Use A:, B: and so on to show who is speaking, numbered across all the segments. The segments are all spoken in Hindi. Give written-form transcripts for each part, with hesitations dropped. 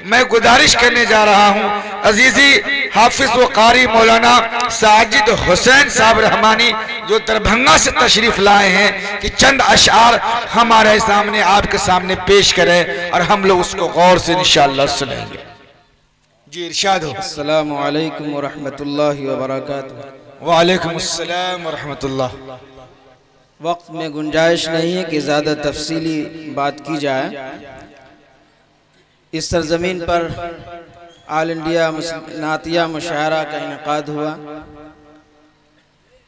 A: मैं गुजारिश करने जा रहा हूँ अजीजी हाफिज व कारी मौलाना साजिद हुसैन साहब रहमानी जो दरभंगा से तशरीफ लाए हैं कि चंद अशआर हमारे सामने आपके सामने पेश करें और हम लोग उसको गौर से इंशाअल्लाह सुनेंगे। जी इरशाद हो।
B: अस्सलामु अलैकुम व रहमतुल्लाहि व बरकातुहू।
A: वालेकुम अस्सलाम व रहमतुल्लाह।
B: वक्त में गुंजाइश नहीं है कि ज़्यादा तफसीली बात की जाए। इस सरजमीन पर आल इंडिया नातिया मुशायरा का इनेकाद हुआ,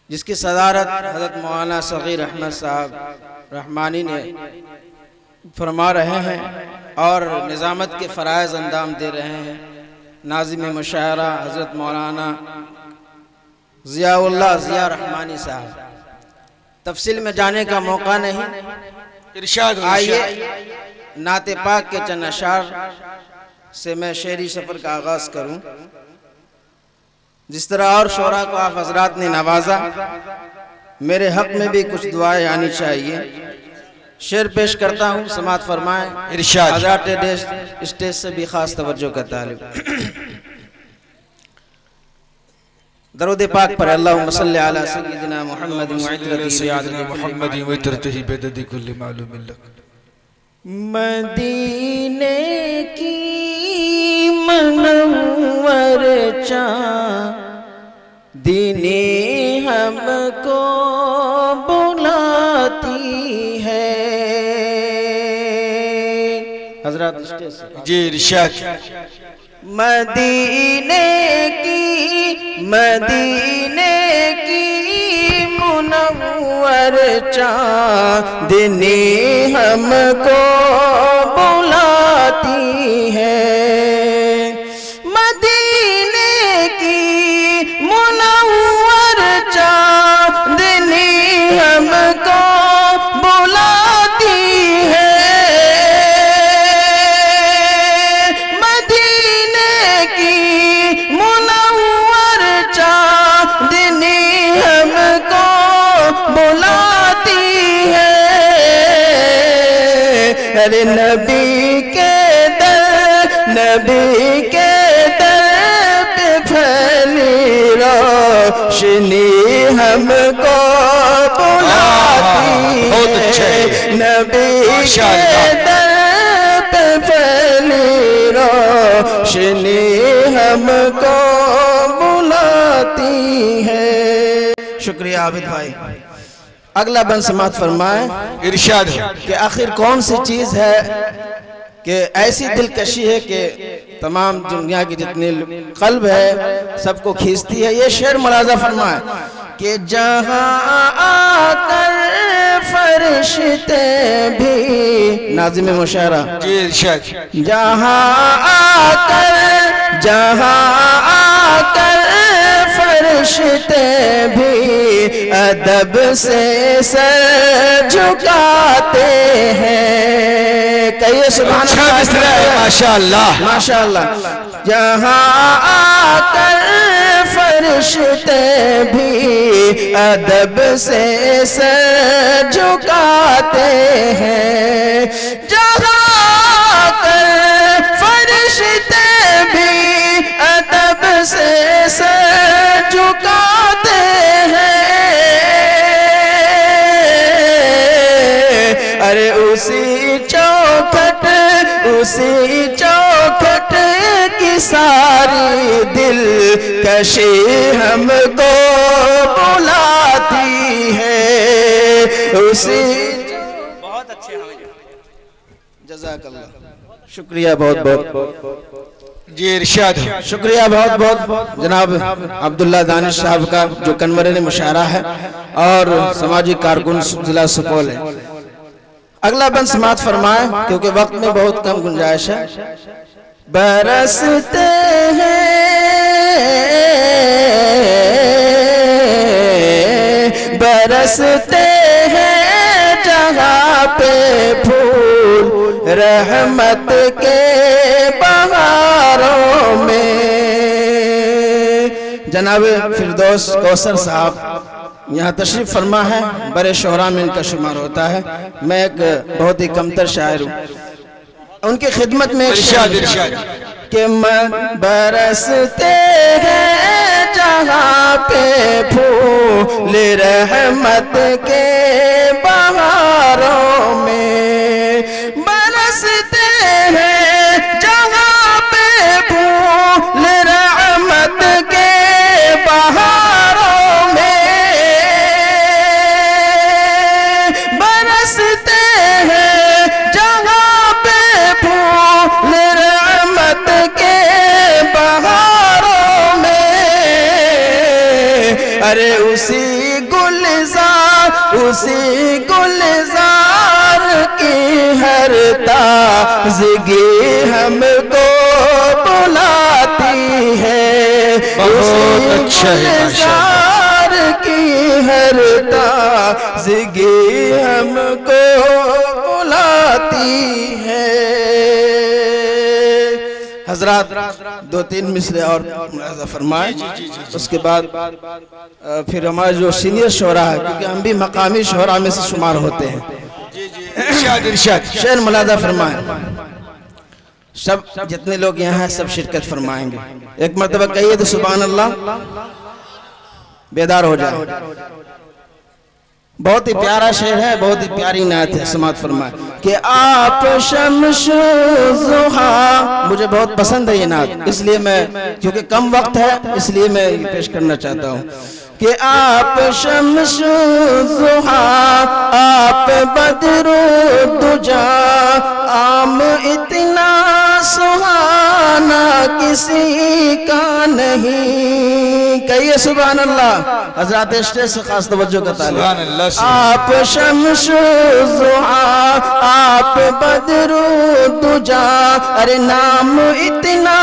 B: जिसकी सदारत हज़रत मौलाना सग़ीर अहमद साहब रहमानी ने फरमा रहे हैं और निज़ामत के फ़राइज़ अंजाम दे रहे हैं। नाज़िम मुशायरा हज़रत मौलाना ज़ियाउल्लाह ज़िया रहमानी साहब। तफसील में जाने का मौका नहीं,
A: इरशाद।
B: आइए नाते पाक के चंद अशार से मैं शेरी सफ़र का आगाज़ करूं। जिस तरह और शोरा को आप हजरात ने नवाजा, मेरे हक में भी कुछ दुआएं आनी चाहिए। शेर पेश करता हूं, समात फरमाएं।
A: इरशाद।
B: हज़रात स्टेज से भी खास तवज्जो का तालिब। दरूद पाक पर अल्लाहुम्मा सल्ली अला सय्यिदिना मुहम्मद व इत्रतिही बिददी कुल्ली मालूमिन लक। मदीने की मनव्वर चाँदनी हमको बुलाती है। हजरत
A: जी इरशाद।
B: मदीने की मुनव्वर चाँदनी हमको बुलाती है। मदीने की मुनव्वर चाँदनी हमको बुलाती है। मदीने की मुनव्वर चाँदनी हमको बुलाती है। अरे नबी के दर पे फैली रोशनी हमको बुलाती है। नबी के दर पे फैली रोशनी हमको बुलाती है। शुक्रिया आबिद भाई। अगला बंद समात फरमाए।
A: इरशाद
B: कि आखिर कौन सी चीज़ है कि ऐसी दिलकशी है कि तमाम दुनिया की जितनी कल्ब है सबको खींचती है। ये शेर मुलाजा फरमाए कि जहाँ आकर फरिश्ते भी, नाज़िम मुशायरा।
A: जी इरशाद।
B: जहाँ आकर फरिश्ते भी अदब से सर झुकाते हैं। कहिए सुभान अल्लाह।
A: माशाअल्लाह
B: माशाअल्लाह। जहाँ आकर फरिश्ते भी अदब से सर झुकाते हैं। जहाँ आकर फरिश्ते भी अदब से सर झुकाते हैं। अरे उसी चौखट की सारी दिलकशी हमको बुलाती है। उसी बहुत अच्छे जज़ाकल्लाह। शुक्रिया बहुत बहुत।
A: जी इरशाद।
B: शुक्रिया बहुत बहुत जनाब अब्दुल्ला दानिश साहब का जो कन्वरे मुशायरा है और समाजी कारकुन जिला सुपौल है। अगला बंद समात फरमाए क्योंकि वक्त में बहुत कम गुंजाइश है। बरसते हैं जहाँ पे फूल रहमत के बहारों में। जनाब फिरदौस कौसर साहब यहाँ तशरीफ फरमा है, बड़े शोहरा में इनका शुमार होता है। मैं एक बहुत ही कमतर शायर हूँ। उनकी खिदमत में
A: इरशाद
B: कि मन बरसते हैं जहाँ पे फूल रहमत के बहारों में, बरसते हैं जहाँ पे फूल रहमत के बहारों में, बरसते हैं जहाँ पे फूल रहमत के बहारों में। अरे उसी गुलजार की हर ताज़गी हमको बुलाती है।
A: बहुत अच्छा है
B: गुलजार की हर ताज़गी हमको बुलाती है। हजरात दो तीन मिसरे और मुलाज़ा फरमाए, उसके बाद फिर हमारे जो सीनियर शोरा है, क्योंकि हम भी मकामी शोरा में से शुमार होते हैं, शेर मुलाज़ा फरमाए। सब जितने लोग यहाँ हैं सब शिरकत फरमाएंगे। एक मरतबा कहिए तो सुभान अल्लाह, बेदार हो जाए। बहुत ही प्यारा शेर है, बहुत ही प्यारी नात है, समात फरमाए कि आप शम्सु ज़ुहा। मुझे बहुत पसंद है ये नात, इसलिए मैं, क्योंकि कम वक्त है इसलिए मैं पेश करना चाहता हूँ कि आप शम्सु ज़ुहा, आप बद्रुद्दुजा, आम इतना सुहाना किसी का नहीं। कहिए सुभान अल्लाह। हज़रात स्टेज से खास तवज्जो का ताल्लुक। आप शम्सु ज़ुहा, आप बद्रुद्दुजा, अरे नाम इतना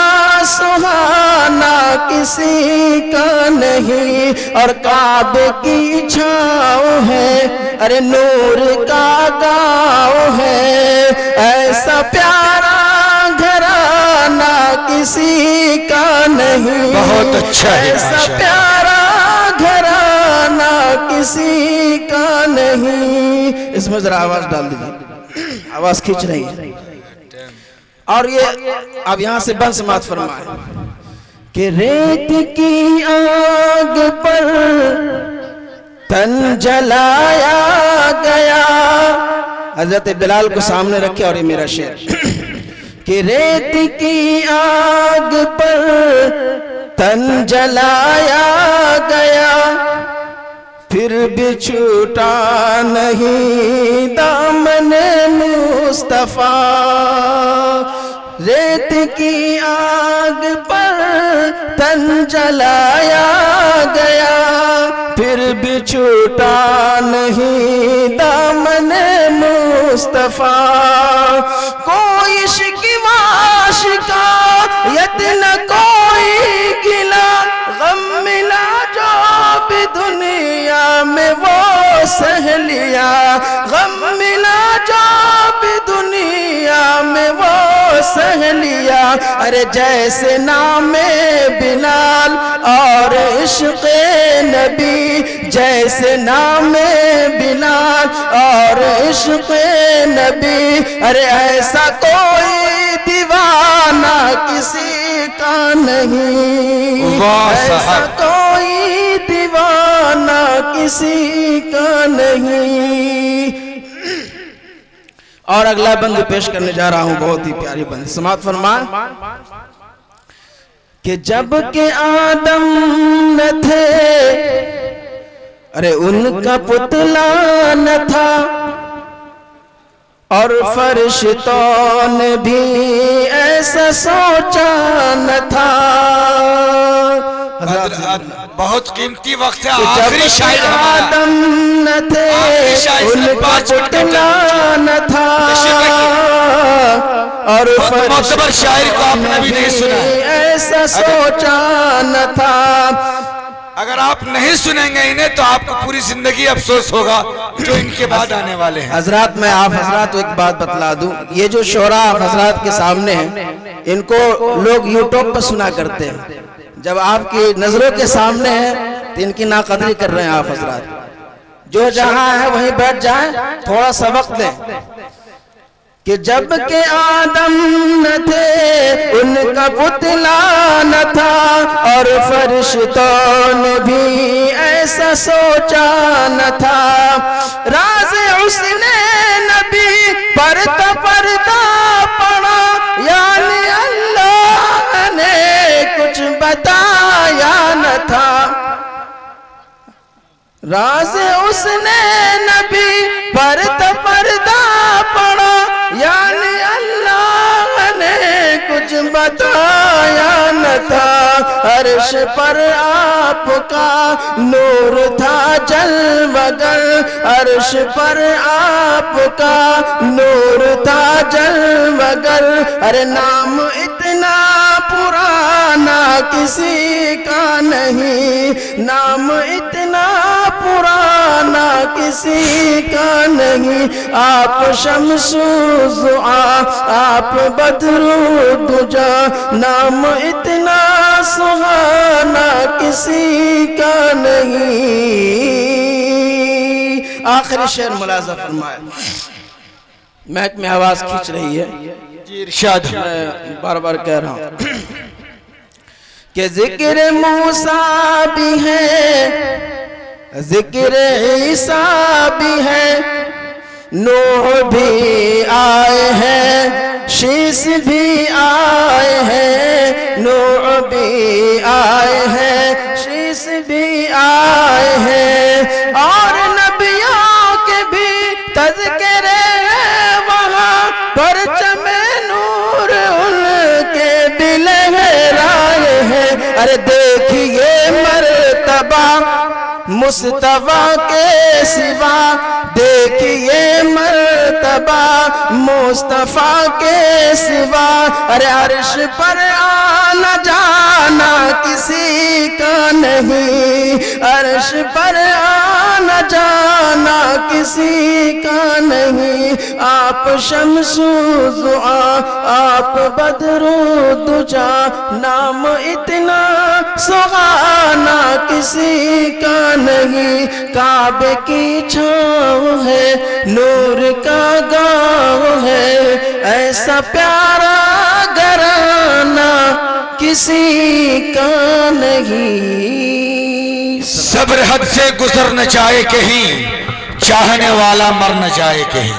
B: सुहाना किसी का नहीं। और काबे की छाँव है, अरे नूर का गाँव है, ऐसा प्यारा घराना किसी का नहीं।
A: बहुत अच्छा है,
B: ऐसा प्यारा घराना किसी का नहीं। इसमें जरा आवाज डाल दीजिए, आवाज खींच रही है। और ये अब यहाँ से बंस मात फरमाए कि रेत की आग पर तन जलाया गया। हजरत बिलाल को सामने रखे और ये मेरा शेर कि रेत की आग पर तन जलाया गया, फिर भी छूटा नहीं दामन मुस्तफा। रेत की आग पर तन जलाया गया, फिर भी छूटा नहीं दामन मुस्तफा। कोई शिकवाश का यत्न कोई गिला, गम मिला जो भी दुनिया में वो सह लिया। गम मिला जो भी दुनिया में वो सह लिया। अरे जैसे नामे बिलाल और इश्क़े नबी, जैसे नामे बिलाल और इश्क़े नबी, अरे ऐसा कोई दीवाना किसी का नहीं। ऐसा कोई दीवाना किसी का नहीं। और अगला बंद पेश करने जा रहा हूं, बहुत ही प्यारी बंद, समात फरमान कि जब के आदम न थे, अरे उनका पुतला न था, और फरिश्तों ने भी ऐसा सोचा न था।
A: बहुत कीमती वक्त है, आखिरी शायर
B: आदम न थे, उनका पुतला न था, और
A: मुअत्तबर शायर को आपने भी नहीं सुना,
B: ऐसा सोचा न था।
A: अगर आप नहीं सुनेंगे इन्हें तो आपको पूरी जिंदगी अफसोस होगा जो इनके बाद आने वाले हैं।
B: हजरात, मैं आप हजरात को एक बात बतला दूं, ये जो शोरा आप हजरात के सामने हैं, इनको लोग यूट्यूब पर सुना करते हैं। जब आपकी नजरों के सामने है तो इनकी नाकदरी कर रहे हैं आप हजरात। जो जहां है वहीं बैठ जाएं, थोड़ा सा वक्त लें कि जब के आदम न थे उनका पुतला न था, और फरिश्तों ने भी ऐसा सोचा न था। राज उसने नबी पर्दा पर्दा पड़ा, यानी अल्लाह ने कुछ बताया न था। राज उसने नबी पर्दा पर्दा पड़ा, यानी अल्लाह ने कुछ बताया न था। अर्श पर आपका नूर था जलवगर, अर्श पर आपका नूर था जलवगर। अरे नाम इतना पुराना किसी का नहीं, नाम इतना पुराना किसी का नहीं। आप शम्सुज़ुआ, आप बद्रुद्दुजा, नाम इतना सुहाना किसी का नहीं। आखिरी शेर मुलाज़ा फरमाया। महक में आवाज खींच रही है
A: जी, इरशाद।
B: मैं बार बार कह रहा हूं कि जिक्र मूसा भी है, जिक्र ईसा भी है, नूह भी आए हैं, शीश भी आए हैं, नूह भी आए हैं, शीश भी आए हैं। और नबियों के भी तज़किरे वहाँ, परचमे नूर उनके भी लहराए हैं। अरे देखिए मर्तबा मुस्तफा के सिवा, देखिए मर्तबा मुस्तफा के सिवा। अरे अर्श पर आना जाना किसी का नहीं, अर्श पर आना जाना किसी का नहीं। आप शम्सुज़ुआ, आप बद्रुद्दुजा, नाम इतना सुहाना किसी का नहीं। काबे की छाँव है, नूर का गाँव है, ऐसा प्यारा घराना किसी का नहीं।
A: सब्र हद से गुजर न जाए कहीं, चाहने वाला मर न जाए कहीं।